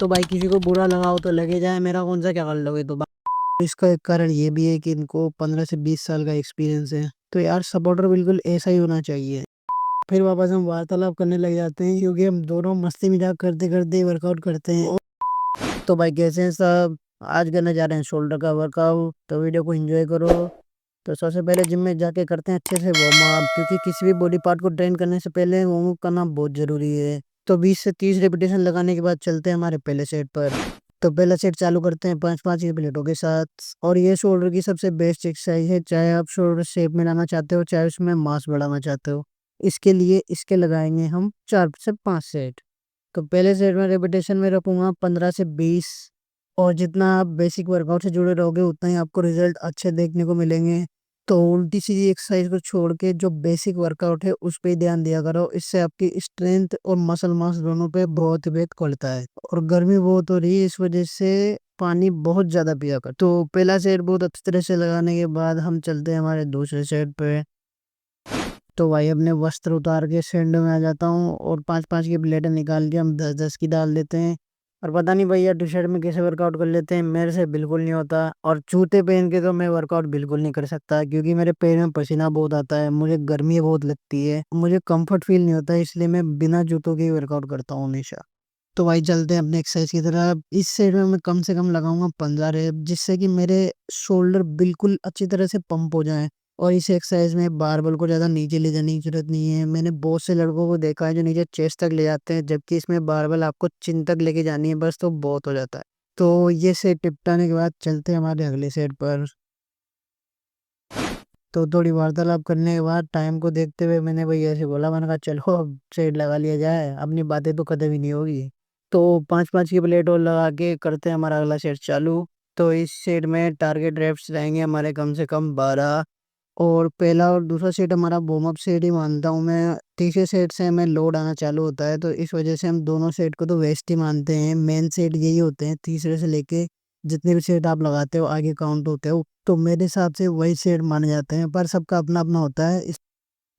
तो भाई किसी को बुरा लगा हो तो लगे जाए, मेरा कौन सा, क्या कर लोगे। तो इसका एक कारण ये भी है कि इनको 15 से 20 साल का एक्सपीरियंस है। तो यार सपोर्टर बिल्कुल ऐसा ही होना चाहिए। फिर वापस हम वार्तालाप करने लग जाते हैं, क्योंकि हम दोनों मस्ती मजाक करते करते वर्कआउट करते हैं। तो भाई कैसे हैं सब, आज करने जा रहे हैं शोल्डर का वर्कआउट, तो वीडियो को एंजॉय करो। तो सबसे पहले जिम में जाके करते हैं अच्छे से वार्म अप, क्योंकि किसी भी बॉडी पार्ट को ट्रेन करने से पहले वार्म अप करना बहुत जरूरी है। तो 20 से 30 रेपिटेशन लगाने के बाद चलते हैं हमारे पहले सेट पर। तो पहला सेट चालू करते हैं 5-5 की प्लेटों के साथ। और ये शोल्डर की सबसे बेस्ट एक्सरसाइज है, चाहे आप शोल्डर शेप में लाना चाहते हो, चाहे उसमें मास बढ़ाना चाहते हो। इसके लिए इसके लगाएंगे हम 4 से 5 सेट। तो पहले सेट में रेपिटेशन में रखूंगा 15 से 20। और जितना आप बेसिक वर्कआउट से जुड़े रहोगे उतना ही आपको रिजल्ट अच्छे देखने को मिलेंगे। तो उल्टी सीधी एक्सरसाइज को छोड़ के जो बेसिक वर्कआउट है उस पे ही ध्यान दिया करो, इससे आपकी स्ट्रेंथ और मसल मास दोनों पे बहुत इफेक्ट पड़ता है। और गर्मी बहुत हो रही है, इस वजह से पानी बहुत ज्यादा पिया कर। तो पहला सेट बहुत अच्छी तरह से लगाने के बाद हम चलते हैं हमारे दूसरे सेट पे। तो भाई अपने वस्त्र उतार के सेंड में आ जाता हूँ, और 5-5 की प्लेटें निकाल के हम 10-10 की डाल देते हैं। और पता नहीं भैया टी शर्ट में कैसे वर्कआउट कर लेते हैं, मेरे से बिल्कुल नहीं होता। और जूते पहन के तो मैं वर्कआउट बिल्कुल नहीं कर सकता, क्योंकि मेरे पैर में पसीना बहुत आता है, मुझे गर्मी बहुत लगती है, मुझे कंफर्ट फील नहीं होता, इसलिए मैं बिना जूतों के ही वर्कआउट करता हूँ हमेशा। तो भाई चलते हैं अपने एक्सरसाइज की तरफ। इस साइड में मैं कम से कम लगाऊंगा 15 रेप, जिससे कि मेरे शोल्डर बिल्कुल अच्छी तरह से पंप हो जाएं। और इस एक्सरसाइज में बारबल को ज़्यादा नीचे ले जाने की जरूरत नहीं है। मैंने बहुत से लड़कों को देखा है जो नीचे चेस्ट तक ले जाते हैं, जबकि इसमें बारबल आपको चिन तक लेके जानी है बस, तो बहुत हो जाता है। तो ये सेट निपटाने के बाद चलते हैं हमारे अगले सेट पर। तो थोड़ी वार्तालाप करने के बाद टाइम को देखते हुए मैंने भाई ऐसे बोला, मैंने कहा चलो अब सेट लगा लिया जाए, अपनी बातें तो खत्म ही नहीं होगी। तो 5-5 की प्लेट और लगा के करते हैं हमारा अगला सेट चालू। तो इस सेट में टारगेट रेप्स रहेंगे हमारे कम से कम 12। और पहला और दूसरा सेट हमारा वार्म अप सेट ही मानता हूँ मैं। तीसरे सेट से हमें लोड आना चालू होता है, तो इस वजह से हम दोनों सेट को तो वेस्ट ही मानते हैं। मेन सेट यही होते हैं, तीसरे से लेके जितने भी सेट आप लगाते हो आगे काउंट होते हो, तो मेरे हिसाब से वही सेट माने जाते हैं, पर सबका अपना अपना होता है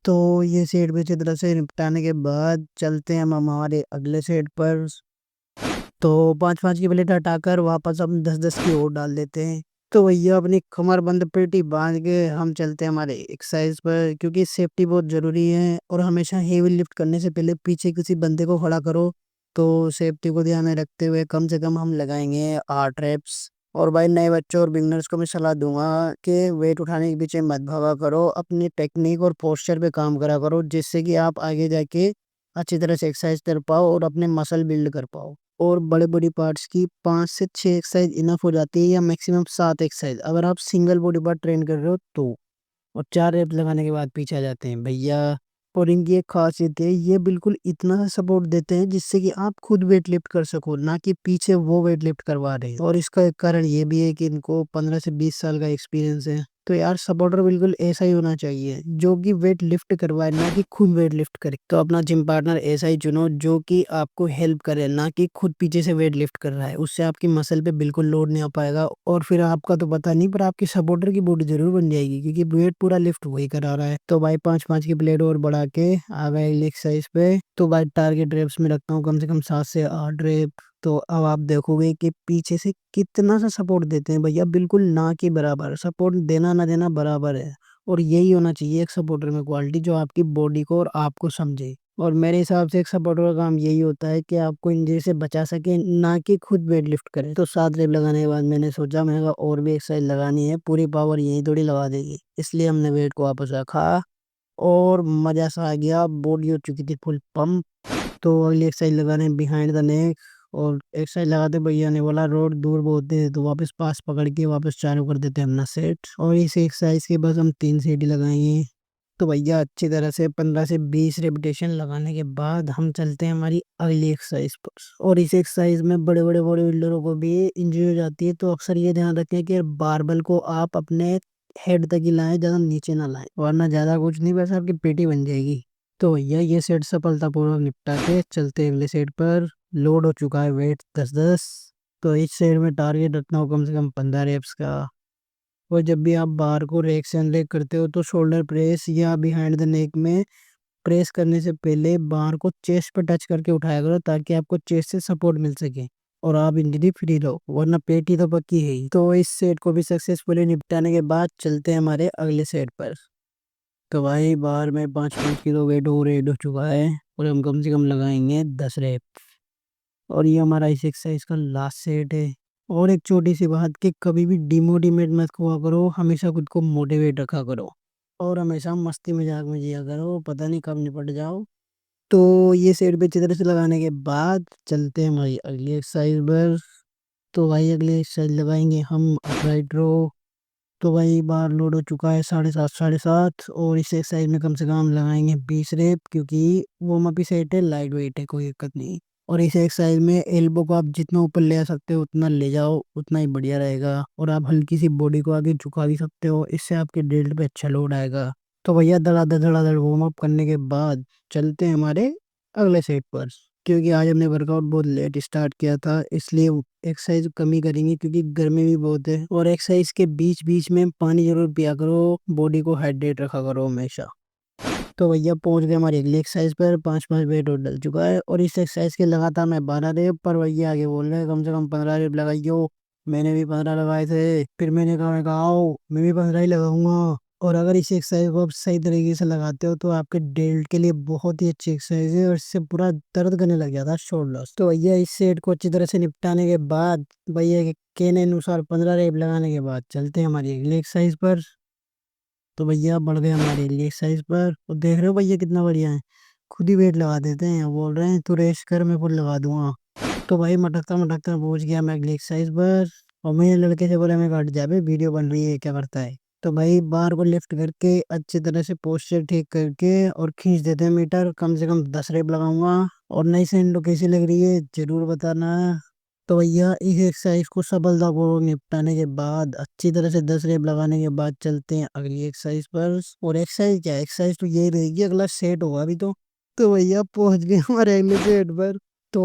तो ये सेट भी अच्छी तरह से निपटाने के बाद चलते हैं हम हमारे अगले सेट पर। तो 5-5 की प्लेट हटाकर वापस हम 10-10 की और डाल देते हैं। तो भैया अपनी कमर बंद पेटी बांध के हम चलते हैं हमारे एक्सरसाइज पर, क्योंकि सेफ्टी बहुत ज़रूरी है। और हमेशा हेवी लिफ्ट करने से पहले पीछे किसी बंदे को खड़ा करो। तो सेफ्टी को ध्यान में रखते हुए कम से कम हम लगाएंगे 8 रेप्स। और भाई नए बच्चों और बिगनर्स को मैं सलाह दूंगा कि वेट उठाने के पीछे मत भागा करो, अपनी टेक्निक और पोस्चर पे काम करा करो, जिससे कि आप आगे जाके अच्छी तरह से एक्सरसाइज कर पाओ और अपने मसल बिल्ड कर पाओ। और बड़े बॉडी पार्ट्स की 5 से 6 एक्सरसाइज इनफ हो जाती है, या मैक्सिमम 7 एक्सरसाइज अगर आप सिंगल बॉडी पार्ट ट्रेन कर रहे हो तो। और 4 रेप लगाने के बाद पीछे आ जाते हैं भैया। और इनकी एक खासियत है, ये बिल्कुल इतना सा सपोर्ट देते हैं जिससे कि आप खुद वेट लिफ्ट कर सको, ना कि पीछे वो वेट लिफ्ट करवा रहे हैं। और इसका एक कारण ये भी है कि इनको 15 से 20 साल का एक्सपीरियंस है। तो यार सपोर्टर बिल्कुल ऐसा ही होना चाहिए, जो कि वेट लिफ्ट करवाए, ना कि खुद वेट लिफ्ट करे। तो अपना जिम पार्टनर ऐसा ही चुनो जो कि आपको हेल्प करे, ना कि खुद पीछे से वेट लिफ्ट कर रहा है, उससे आपकी मसल पे बिल्कुल लोड नहीं आ पाएगा। और फिर आपका तो पता नहीं, पर आपकी सपोर्टर की बॉडी जरूर बन जाएगी, क्योंकि वेट पूरा लिफ्ट वही करा रहा है। तो भाई 5-5 की प्लेट और बढ़ा के आ गए एक्सरसाइज पे। तो भाई टारगेट रेप्स में रखता हूँ कम से कम 7 से 8 रेप। तो अब आप देखोगे कि पीछे से कितना सा सपोर्ट देते हैं भैया, बिल्कुल ना के बराबर। सपोर्ट देना ना देना बराबर है। और यही होना चाहिए एक सपोर्टर में क्वालिटी, जो आपकी बॉडी को और आपको समझे। और मेरे हिसाब से एक सपोर्टर का काम यही होता है कि आपको इंजरी से बचा सके, ना कि खुद वेट लिफ्ट करे। तो 7 रेप लगाने के बाद मैंने सोचा, मैंने कहा और भी एक्सरसाइज लगानी है, पूरी पावर यही थोड़ी लगा देगी, इसलिए हमने वेट को वापस रखा। और मजा सा आ गया, बॉडी हो चुकी थी फुल पंप। तो अगली एक्सरसाइज लगाने बिहाइंड द नेक। और एक्सरसाइज लगाते भैया ने बोला रोड दूर बहुत है, तो वापस पास पकड़ के वापस चालू कर देते हैं अपना सेट। और इस एक्सरसाइज के बस हम 3 सेट ही लगाएंगे। तो भैया अच्छी तरह से 15 से 20 रेपिटेशन लगाने के बाद हम चलते हैं हमारी अगली एक्सरसाइज पर। और इस एक्सरसाइज में बड़े बड़े बॉडी बिल्डरों को भी इंजरी हो जाती है, तो अक्सर ये ध्यान रखें कि बारबल को आप अपने हेड तक ही लाएं, ज़्यादा नीचे ना लाएं, वरना ज़्यादा कुछ नहीं, बस आपकी पेटी बन जाएगी। तो भैया ये सेट सफलतापूर्वक निपटा के चलते हैं अगले सेट पर। लोड हो चुका है वेट 10-10। तो इस सेट में टारगेट रखना हो कम से कम 15 रेप्स का। और जब भी आप बार को रेक से अनलेग करते हो, तो शोल्डर प्रेस या बिहाइंड द नेक में प्रेस करने से पहले बार को चेस्ट पर टच करके उठाया करो, ताकि आपको चेस्ट से सपोर्ट मिल सके। और आप इंजरी फ्री रहो, वरना पेटी तो पक्की है ही। तो इस सेट को भी सक्सेसफुली निपटाने के बाद चलते हैं हमारे अगले सेट पर। तो भाई बाहर में 5-5 किलो वेट हो चुका है और हम कम से कम लगाएंगे 10 रेप। और ये हमारा इस एक्सरसाइज का लास्ट सेट है। और एक छोटी सी बात कि कभी भी डिमोटिवेट मत हुआ करो, हमेशा खुद को मोटिवेट रखा करो और हमेशा मस्ती मजाक में जिया करो, पता नहीं कब निपट जाओ। तो ये सेट पे अच्छी तरह से लगाने के बाद चलते हैं हमारी अगली एक्सरसाइज पर। तो भाई अगली एक्सरसाइज लगाएंगे हम अपराइट रो। तो भाई बार लोड हो चुका है 7.5 और इस एक्सरसाइज में कम से कम लगाएंगे 20 रेप, क्योंकि वो अप सेट है, लाइट वेट है, कोई दिक्कत नहीं। और इस एक्सरसाइज में एल्बो को आप जितना ऊपर ले आ सकते हो उतना ले जाओ, उतना ही बढ़िया रहेगा। और आप हल्की सी बॉडी को आगे झुका भी सकते हो, इससे आपके डेल्ट पे अच्छा लोड आएगा। तो भैया धड़ाधड़ वार्म अप करने के बाद चलते हैं हमारे अगले सेट पर। क्योंकि आज हमने वर्कआउट बहुत लेट स्टार्ट किया था, इसलिए एक्सरसाइज कम ही करेंगे, क्योंकि गर्मी भी बहुत है। और एक्सरसाइज के बीच बीच में पानी जरूर पिया करो, बॉडी को हाइड्रेट रखा करो हमेशा। तो भैया पहुंच गए हमारी अगली एक्सरसाइज पर। 5-5 वेट और डल चुका है और इस एक्सरसाइज के लगातार मैं 12 रेप, पर भैया आगे बोल रहे हैं कम से कम 15 रेप लगाइयो। मैंने भी 15 लगाए थे, फिर मैं कहा आओ मैं भी 15 ही लगाऊंगा। और अगर इस एक्सरसाइज को आप सही तरीके से लगाते हो तो आपके डेल्ट के लिए बहुत ही अच्छी एक्सरसाइज है और इससे पूरा दर्द करने लग जाता है शोल्डर। तो भैया इस सेट को अच्छी तरह से निपटाने के बाद, भैया के कहने अनुसार 15 रेप लगाने के बाद चलते हैं हमारी अगली एक्सरसाइज पर। तो भैया बढ़ गए हमारे लिए एक्सरसाइज पर, और देख रहे हो भैया कितना बढ़िया है, खुद ही वेट लगा देते हैं, बोल रहे हैं तू रेस्ट कर मैं खुद लगा दूंगा। तो भाई मटकता मटकता पहुंच गया मैं अगली एक्सरसाइज पर। और मैंने लड़के से बोला मैं हट जा बे, वीडियो बन रही है, क्या करता है। तो भाई बार को लिफ्ट करके अच्छी तरह से पोस्चर ठीक करके और खींच देते हैं मीटर, कम से कम 10 रेप लगाऊंगा। और नई सैंडो कैसी लग रही है जरूर बताना। तो भैया इस एक्सरसाइज को सफलतापूर्वक निपटाने के बाद, अच्छी तरह से 10 रेप लगाने के बाद चलते हैं अगली एक्सरसाइज पर। और एक्सरसाइज क्या है, एक्सरसाइज तो यही रहेगी, अगला सेट होगा अभी तो भैया पहुंच गए हमारे अगले सेट पर। तो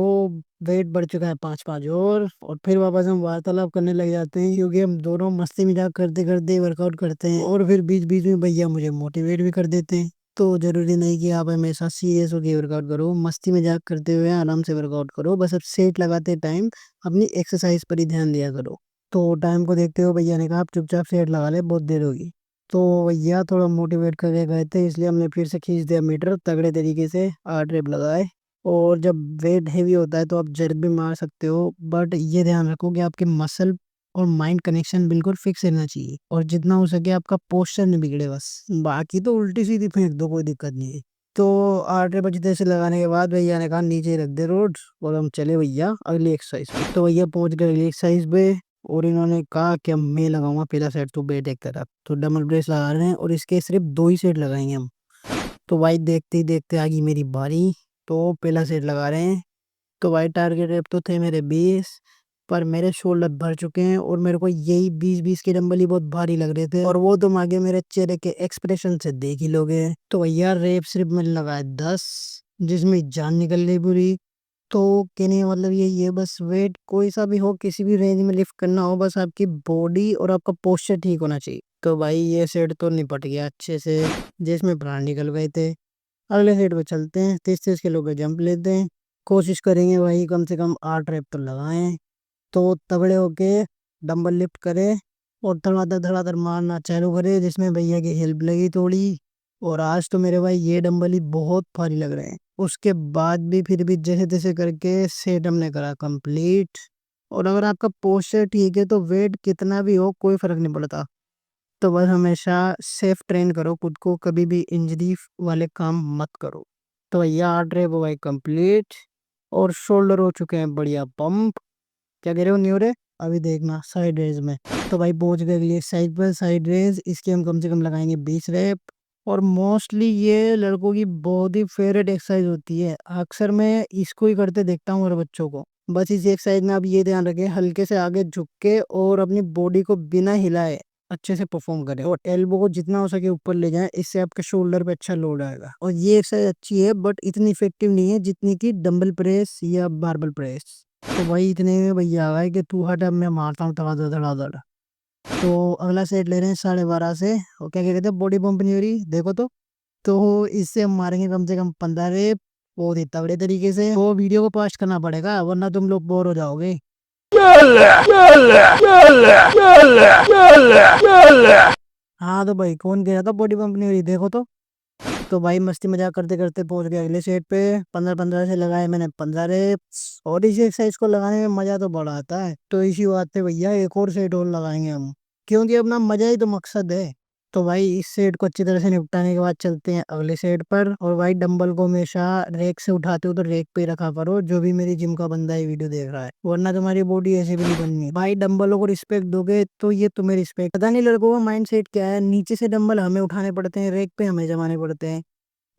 वेट बढ़ चुका है 5-5 और फिर वापस हम वार्तालाप करने लग जाते हैं, क्योंकि हम दोनों मस्ती मजाक करते करते वर्कआउट करते हैं और फिर बीच बीच में भैया मुझे मोटिवेट भी कर देते हैं। तो जरूरी नहीं कि आप हमेशा सीरियस होकर वर्कआउट करो, मस्ती मजाक करते हुए आराम से वर्कआउट करो, बस अब सेट लगाते टाइम अपनी एक्सरसाइज पर ही ध्यान दिया करो। तो टाइम को देखते हुए भैया ने कहा आप चुपचाप सेट लगा ले, बहुत देर होगी। तो भैया थोड़ा मोटिवेट करके गए थे, इसलिए हमने फिर से खींच दिया मीटर तगड़े तरीके से, 8 रेप लगाए। और जब वेट हैवी होता है तो आप जर्क भी मार सकते हो, बट ये ध्यान रखो कि आपके मसल और माइंड कनेक्शन बिल्कुल फिक्स रहना चाहिए, और जितना हो सके आपका पोस्चर नहीं बिगड़े बस, बाकी तो उल्टी सीधी फेंक दो, कोई दिक्कत नहीं है। तो 8 बजे से लगाने के बाद भैया ने कहा नीचे रख दे रोड, और हम चले भैया अगली एक्सरसाइज पे। तो भैया पहुंच गए अगली एक्सरसाइज पे, और इन्होंने कहा कि अब मैं लगाऊंगा पहला सेट, तो बैठ एक तरफ। तो डबल प्रेस लगा रहे हैं और इसके सिर्फ 2 ही सेट लगाएंगे हम। तो भाई देखते ही देखते आ गई मेरी बारी। तो पहला सेट लगा रहे हैं। तो भाई टारगेट रेप तो थे मेरे 20, पर मेरे शोल्डर भर चुके हैं और मेरे को यही 20-20 के डंबल ही बहुत भारी लग रहे थे, और वो तुम आगे मेरे चेहरे के एक्सप्रेशन से देख ही लोगे। तो भैया रेप सिर्फ मैंने लगाया 10, जिसमें जान निकल गई पूरी। तो कहने का मतलब यही है, बस वेट कोई सा भी हो, किसी भी रेंज में लिफ्ट करना हो, बस आपकी बॉडी और आपका पोस्चर ठीक होना चाहिए। तो भाई ये सेट तो निपट गया अच्छे से, जिसमें प्राण निकल गए थे। अगले सेट पे चलते हैं, 30-30 किलो पे जंप लेते हैं। कोशिश करेंगे भाई कम से कम 8 रेप तो लगाएं। तो तगड़े होके डंबल लिफ्ट करे और धड़ाधड़ धड़ाधड़ मारना चालू करे, जिसमें भैया की हेल्प लगी थोड़ी। और आज तो मेरे भाई ये डंबल ही बहुत भारी लग रहे हैं। उसके बाद भी फिर भी जैसे तैसे करके सेट हमने करा कंप्लीट। और अगर आपका पोस्चर ठीक है तो वेट कितना भी हो कोई फर्क नहीं पड़ता। तो बस हमेशा सेफ ट्रेन करो खुद को, कभी भी इंजरी वाले काम मत करो। तो भैया 8 रेप हो भाई कंप्लीट, और शोल्डर हो चुके हैं बढ़िया पंप। क्या कह रहे हो, नहीं हो रहे? अभी देखना साइड रेज में। तो भाई पहुंच गए अगली साइड पर, साइड रेज इसके हम कम से कम लगाएंगे 20 रेप। और मोस्टली ये लड़कों की बहुत ही फेवरेट एक्सरसाइज होती है, अक्सर मैं इसको ही करते देखता हूँ हर बच्चों को। बस इस एक्सरसाइज में आप ये ध्यान रखें, हल्के से आगे झुक के और अपनी बॉडी को बिना हिलाए अच्छे से परफॉर्म करें, और एल्बो को जितना हो सके ऊपर ले जाएं, इससे आपके शोल्डर पे अच्छा लोड आएगा। और ये एक्सरसाइज अच्छी है बट इतनी इफेक्टिव नहीं है जितनी कि डंबल प्रेस या बारबल प्रेस। तो भाई इतने में भैया आ गए कि तू हट अब मैं मारता हूँ धड़ाधड़ धड़ाधड़। तो अगला सेट ले रहे हैं 12:30 से, और क्या कहते हैं बॉडी पंप नहीं हो रही देखो तो इससे हम मारेंगे कम से कम 15 रेप, बहुत ही तगड़े तरीके से। वो वीडियो को फास्ट करना पड़ेगा वरना तुम लोग बोर हो जाओगे। हाँ तो भाई कौन कह रहा था बॉडी पंप नहीं हो रही, देखो तो भाई मस्ती मजाक करते करते पहुंच गया अगले सेट पे। 15-15 से लगाए मैंने 15 रेप्स, और इस एक्सरसाइज को लगाने में मजा तो बड़ा आता है। तो इसी बात पे भैया एक और सेट और लगाएंगे हम, क्योंकि अपना मजा ही तो मकसद है। तो भाई इस सेट को अच्छी तरह से निपटाने के बाद चलते हैं अगले सेट पर। और भाई डंबल को हमेशा रेक से उठाते हो तो रेक पे ही रखा करो, जो भी मेरी जिम का बंदा है वीडियो देख रहा है, वरना तुम्हारी बॉडी ऐसे भी नहीं बननी। भाई डंबलों को रिस्पेक्ट दोगे तो ये तुम्हें रिस्पेक्ट। पता नहीं लड़कों का माइंड सेट क्या है, नीचे से डंबल हमें उठाने पड़ते हैं, रेक पे हमें जमाने पड़ते हैं।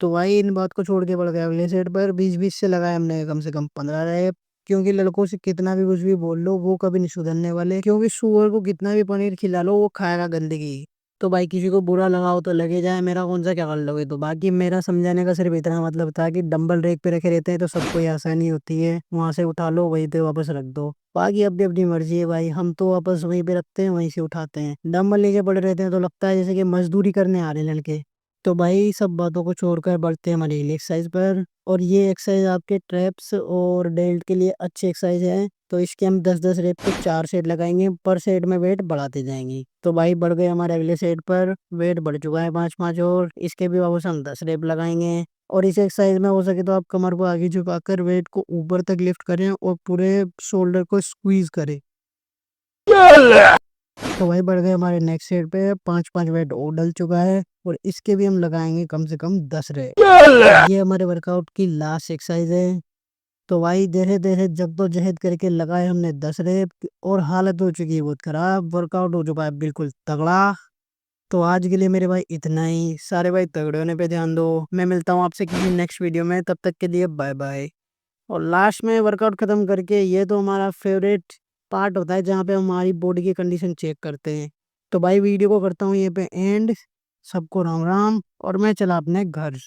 तो भाई इन बात को छोड़ के पड़ गया अगले सेट पर। 20-20 से लगाया हमने कम से कम 15 रहे। क्योंकि लड़कों से कितना भी कुछ भी बोल लो वो कभी नहीं सुधरने वाले, क्योंकि सुअर को कितना भी पनीर खिला लो वो खाएगा गंदगी। तो भाई किसी को बुरा लगाओ तो लगे जाए, मेरा कौन सा क्या कर लोगे। तो बाकी मेरा समझाने का सिर्फ इतना मतलब था कि डंबल रेक पे रखे रहते हैं तो सबको ये आसानी होती है, वहां से उठा लो वहीं पे वापस रख दो। बाकी अपनी अपनी मर्जी है भाई, हम तो वापस वहीं पे रखते हैं वहीं से उठाते हैं। डंबल नीचे पड़े रहते हैं तो लगता है जैसे कि मजदूरी करने आ रहे हैं लड़के। तो भाई सब बातों को छोड़कर बढ़ते हैं हमारी एक्सरसाइज पर। और ये एक्सरसाइज आपके ट्रैप्स और डेल्ट के लिए अच्छी एक्सरसाइज है। तो इसके हम 10-10 रेप के 4 सेट लगाएंगे, पर सेट में वेट बढ़ाते जाएंगे। तो भाई बढ़ गए हमारे अगले सेट पर, वेट बढ़ चुका है 5-5 और इसके भी वापस हम 10 रेप लगाएंगे। और इस एक्सरसाइज में हो सके तो आप कमर को आगे झुकाकर वेट को ऊपर तक लिफ्ट करें और पूरे शोल्डर को स्क्वीज करें। तो भाई बढ़ गए हमारे नेक्स्ट सेट पे, 5-5 वेट और डल चुका है और इसके भी हम लगाएंगे कम से कम 10 रेप। ये हमारे वर्कआउट की लास्ट एक्सरसाइज है। तो भाई धीरे धीरे जद्दोजहद करके लगाए हमने 10 रेप और हालत हो चुकी है बहुत खराब, वर्कआउट हो चुका है बिल्कुल तगड़ा। तो आज के लिए मेरे भाई इतना ही। सारे भाई तगड़े होने पे ध्यान दो। मैं मिलता हूँ आपसे किसी नेक्स्ट वीडियो में, तब तक के लिए बाय बाय। और लास्ट में वर्कआउट खत्म करके, ये तो हमारा फेवरेट पार्ट होता है जहाँ पे हम हमारी बॉडी की कंडीशन चेक करते हैं। तो भाई वीडियो को करता हूँ ये पे एंड। सबको राम राम और मैं चला अपने घर।